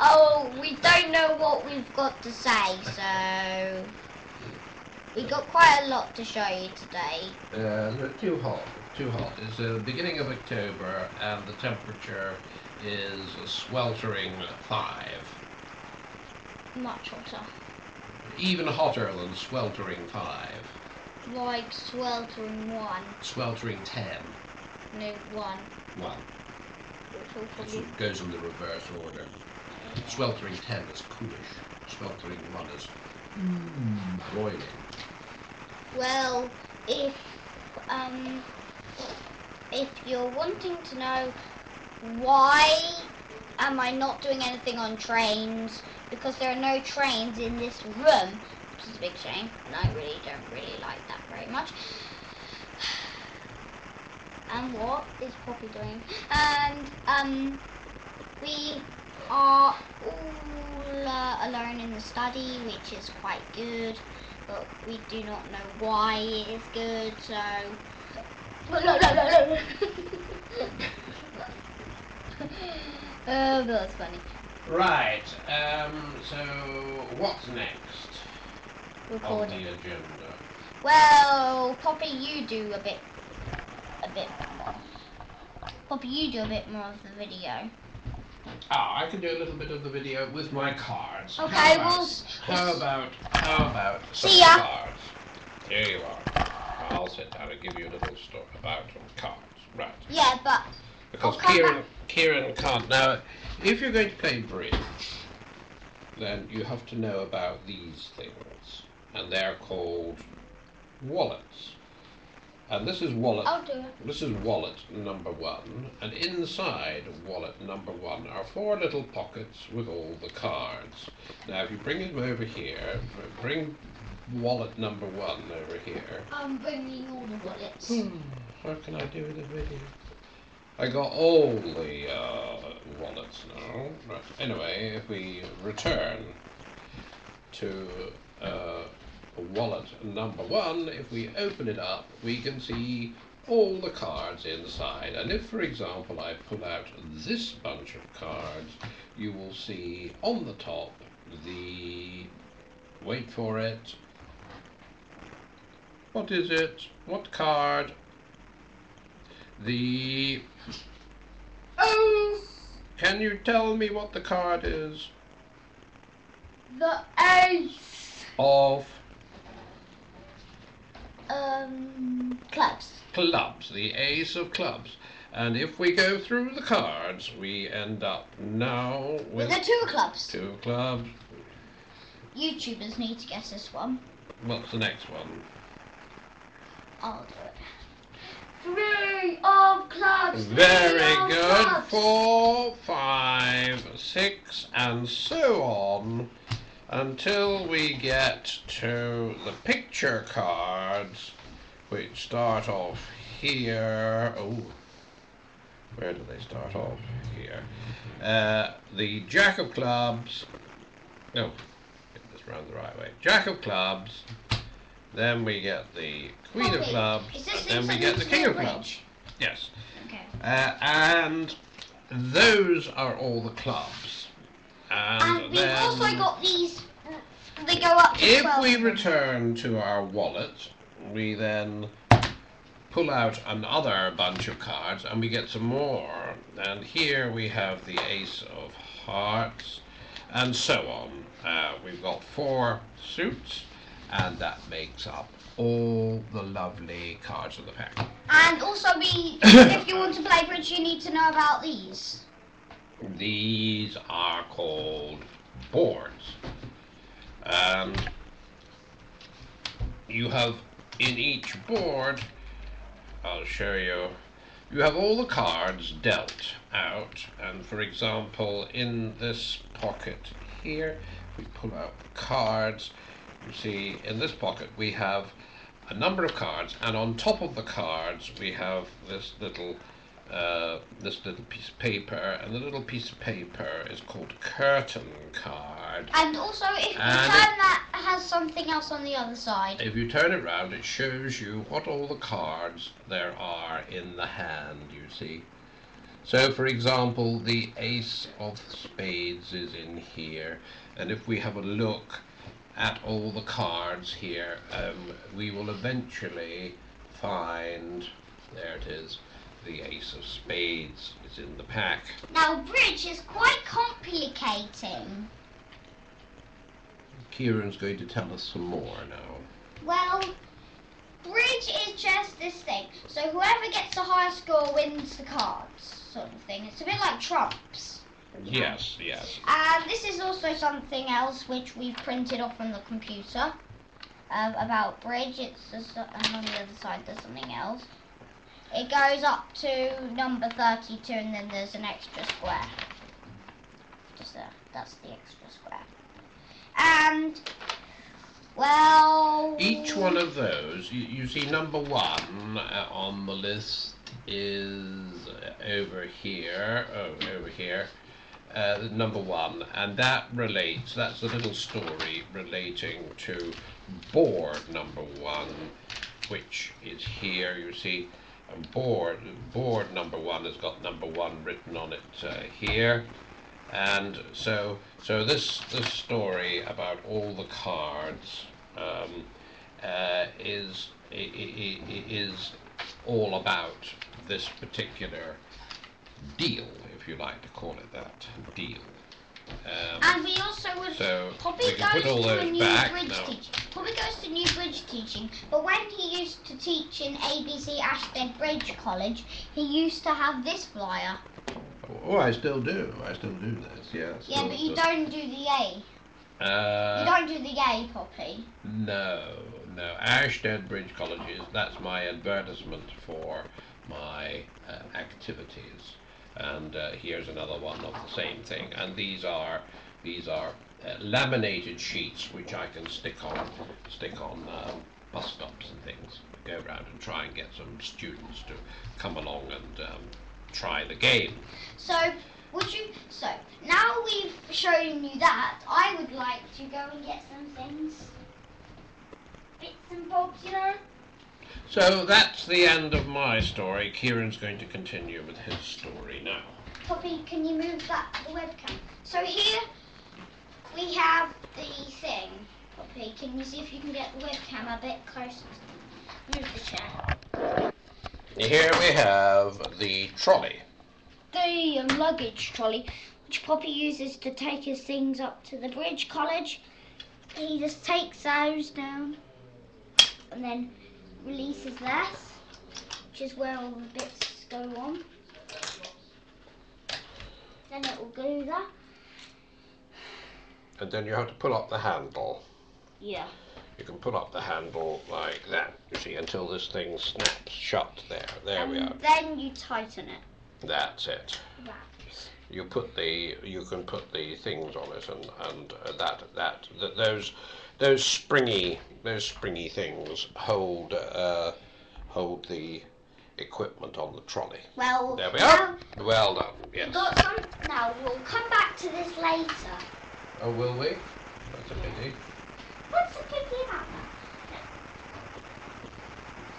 Oh, we don't know what we've got to say, so we got quite a lot to show you today. Too hot. Too hot. It's the beginning of October, and the temperature is a sweltering 5. Much hotter. Even hotter than sweltering 5. Like sweltering 1. Sweltering 10. No, 1. 1. It goes in the reverse order. Sweltering 10 is coolish. Sweltering 1 is boiling. Well, if you're wanting to know why am I not doing anything on trains, because there are no trains in this room, which is a big shame, and I really don't like that very much. And what is Poppy doing? And we are all alone in the study, which is quite good, but we do not know why it is good, so oh, that's funny. Right, so what's next on the agenda? Well, Poppy, you do a bit more. Poppy, you do a bit more of the video. I can do a little bit of the video with my cards. Okay, how about some see ya. cards? Here you are. I'll sit down and give you a little story about cards. Right. Yeah, but because Kieran can't. Now, if you're going to play bridge, then you have to know about these things, and they're called wallets. And this is wallet. I'll do it. This is wallet number 1, and inside wallet number 1 are 4 little pockets with all the cards. Now, if you bring them over here, bring wallet number 1 over here. I'm bringing all the wallets. How can I do the video? I got all the wallets now. Right. Anyway, if we return to wallet number 1, if we open it up, we can see all the cards inside. And if, for example, I pull out this bunch of cards, you will see on the top the, wait for it, what is it? What card? The, can you tell me what the card is? The ace Of clubs. Clubs, the ace of clubs. And if we go through the cards, we end up now with the 2 clubs. 2 clubs. YouTubers need to guess this one. What's the next one? I'll do it. 3 of clubs. Very good. Clubs. 4, 5, 6, and so on, until we get to the picture cards, which start off here. Oh, where do they start off? Here. The Jack of clubs. No, get this round the right way. Jack of clubs. Then we get the Queen of clubs. And then we get the King of clubs. Yes. Okay. And those are all the clubs. And we've also got these. They go up to 12. If we return to our wallet, we then pull out another bunch of cards and we get some more. And here we have the Ace of Hearts and so on. We've got 4 suits, and that makes up all the lovely cards of the pack. And also, if you want to play bridge, you need to know about these. These are called boards. And you have in each board, I'll show you, you have all the cards dealt out. And for example, in this pocket here, if we pull out cards, you see in this pocket we have a number of cards, and on top of the cards we have this little piece of paper, and the little piece of paper is called curtain card. And also, if you turn that, has something else on the other side. If you turn it round, it shows you what all the cards there are in the hand, you see. So, for example, the ace of spades is in here, and if we have a look at all the cards here, we will eventually find, there it is, the ace of spades is in the pack. Now, bridge is quite complicating. Kieran's going to tell us some more now. Well, bridge is just this thing. So whoever gets the highest score wins the cards, sort of thing. It's a bit like trumps. Yes, yes. And this is also something else which we've printed off from the computer about bridge. It's just, and on the other side there's something else. It goes up to number 32 and then there's an extra square. Just there. That's the extra square. And, well... Each one of those, you see number 1 on the list is over here, number 1, and that relates, that's a little story relating to board number 1, which is here, you see. Board number 1 has got number 1 written on it here, and so this story about all the cards is all about this particular deal, if you like to call it that, deal. And we also would. So Poppy we can put all those back now. Poppy goes to new bridge teaching, but when he used to teach in ABC Ashton Bridge College, he used to have this flyer. Oh, I still do. I still do this. Yeah. Yeah, but you don't do the A. You don't do the A, Poppy. No. Ashton Bridge College that's my advertisement for my activities. And here's another one of the same thing. And these are laminated sheets which I can stick on bus stops and things. Go around and try and get some students to come along and try the game. So now we've shown you that, I would like to go and get some things, bits and bobs, you know. So that's the end of my story. Kieran's going to continue with his story now. Poppy, can you move the webcam? So here we have the thing. Poppy, can you see if you can get the webcam a bit closer? Move the chair. Here we have the trolley. The luggage trolley, which Poppy uses to take his things up to the Bridge College. He just takes those down and then releases this, which is where all the bits go on. Then it will glue that. And then you have to pull up the handle. Yeah. You can pull up the handle like that, you see, until this thing snaps shut there. There we are. And then you tighten it. That's it. Right. You can put the things on it, and those springy things hold the equipment on the trolley. Well, there we are. Well done. Yes. Got some. Now we'll come back to this later. Oh, will we? That's a pity. What's the pity about that?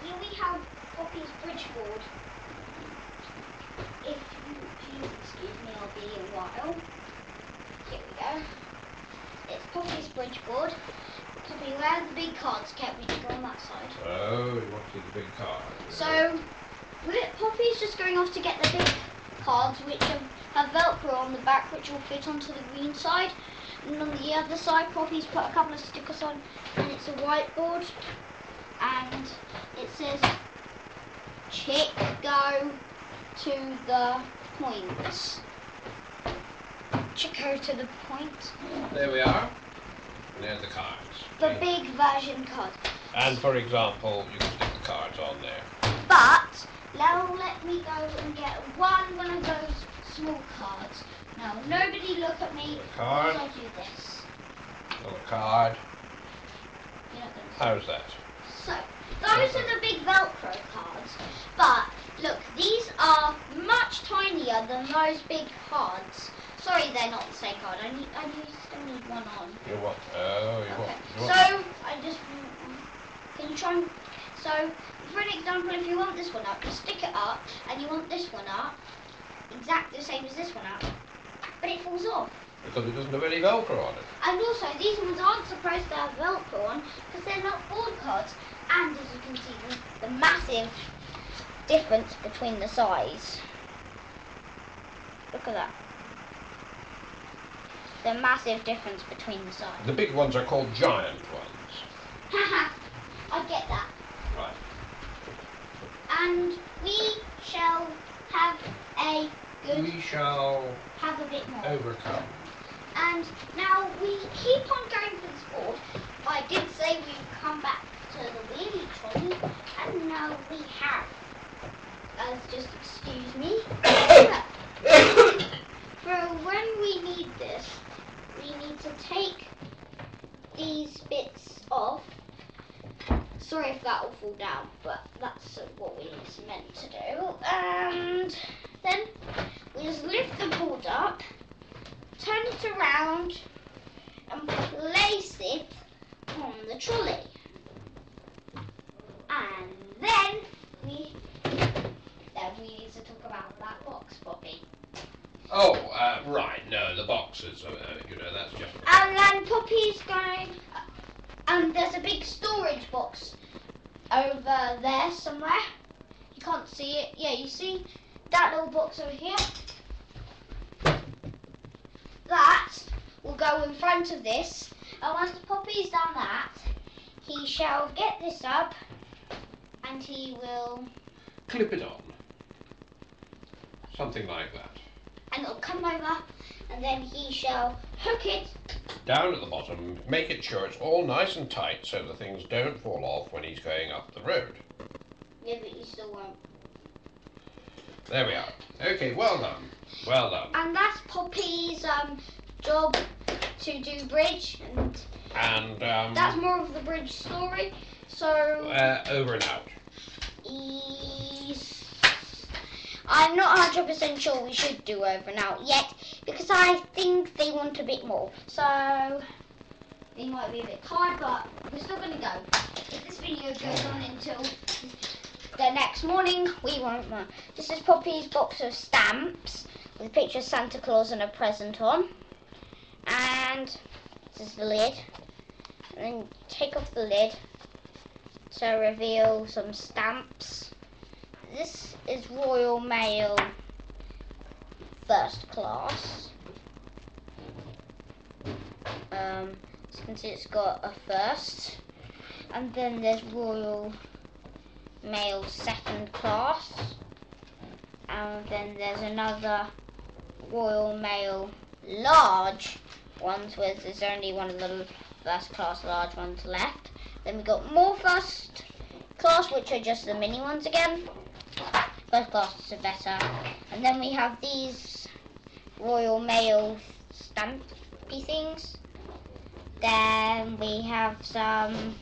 Here we have Poppy's bridge board. If you excuse me, I'll be a while. Here we go. It's Poppy's bridge board. Poppy, where are the big cards kept? We can go on that side. Oh, you want to see the big cards. So, Poppy's just going off to get the big cards, which have Velcro on the back, which will fit onto the green side. And on the other side, Poppy's put a couple of stickers on, and it's a whiteboard. And it says, "Chick, go to the points." Chick, go to the point. There we are. And there's the cards. The big version card. And for example, you can stick the cards on there. But now let me go and get one of those small cards. Now nobody look at me. Card. I'll do this. Another card. You're not gonna see. How's that? So those are the big Velcro cards. But look, these are much tinier than those big cards. Sorry, they're not the same card. I still need one on. You want? Oh, you Okay. want? So I just can you try and so for an example, if you want this one up, you stick it up, and you want this one up, exactly the same as this one out, but it falls off. Because it doesn't have any Velcro on it. And also, these ones aren't supposed to have Velcro on because they're not board cards. And as you can see, the massive difference between the size. Look at that. The massive difference between the size. The big ones are called giant ones. Haha, I get that. Right. And we shall have a good. We shall have a bit more. overcome. And now we keep on going for this board. I did say we'd come back to the wheelie trolley, and now we have. Just excuse me. For when we need this, we need to take these bits off. Sorry if that will fall down, but that's what we meant to do. And then we just lift the board up, turn it around, and place it on the trolley. And then we need to talk about that box, Bobby. Oh, right. No, the boxes. That's just. And then Poppy's going. And there's a big storage box over there somewhere. You can't see it. Yeah, you see that little box over here? That will go in front of this. And once Poppy's done that, he shall get this up and he will Clip it on. Something like that. and it'll come over and then he shall hook it Down at the bottom, make it sure it's all nice and tight so the things don't fall off when he's going up the road. Yeah, but you still won't. There we are. Okay, well done. Well done. And that's Poppy's job to do bridge, and that's more of the bridge story. So over and out. I'm not 100% sure we should do over and out yet because I think they want a bit more. So they might be a bit tired, but we're still going to go. If this video goes on until the next morning, we won't know. This is Poppy's box of stamps with a picture of Santa Claus and a present on. And this is the lid. And then take off the lid to reveal some stamps. This is Royal Mail First Class. As you can see, it's got a first. And then there's Royal Mail Second Class. And then there's another Royal Mail Large ones where there's only one of the first class large ones left. Then we got more first class, which are just the mini ones again. First class are better. And then we have these Royal Mail stampy things. Then we have some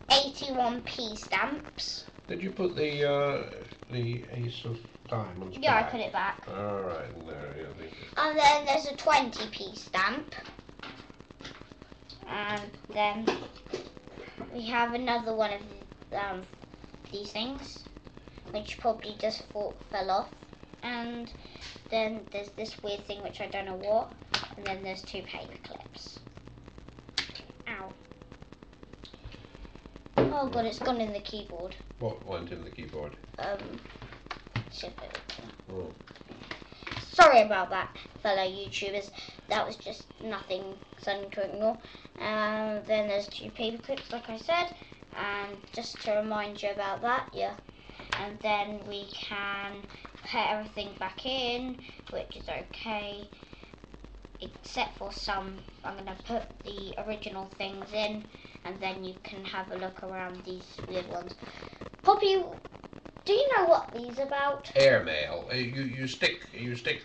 81p stamps. Did you put the Ace of Diamonds Yeah, back? I put it back. Alright, there you go. And then there's a 20p stamp. And then we have another one of these things, which probably just fell off. And then there's this weird thing which I don't know what. And then there's two paper clips. Ow. Oh god, it's gone in the keyboard. What went in the keyboard? Oh. Sorry about that, fellow YouTubers. That was just nothing, something to ignore. Then there's two paper clips, like I said. And just to remind you about that, yeah. And then we can put everything back in, which is okay. Except for some, I'm going to put the original things in, and then you can have a look around these weird ones. Poppy, do you know what these are about? Airmail. You stick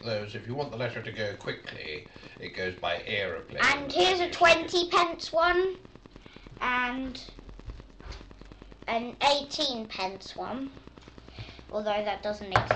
those. If you want the letter to go quickly, it goes by aeroplane. And here's a 20p one, and an 18p one, although that doesn't exist.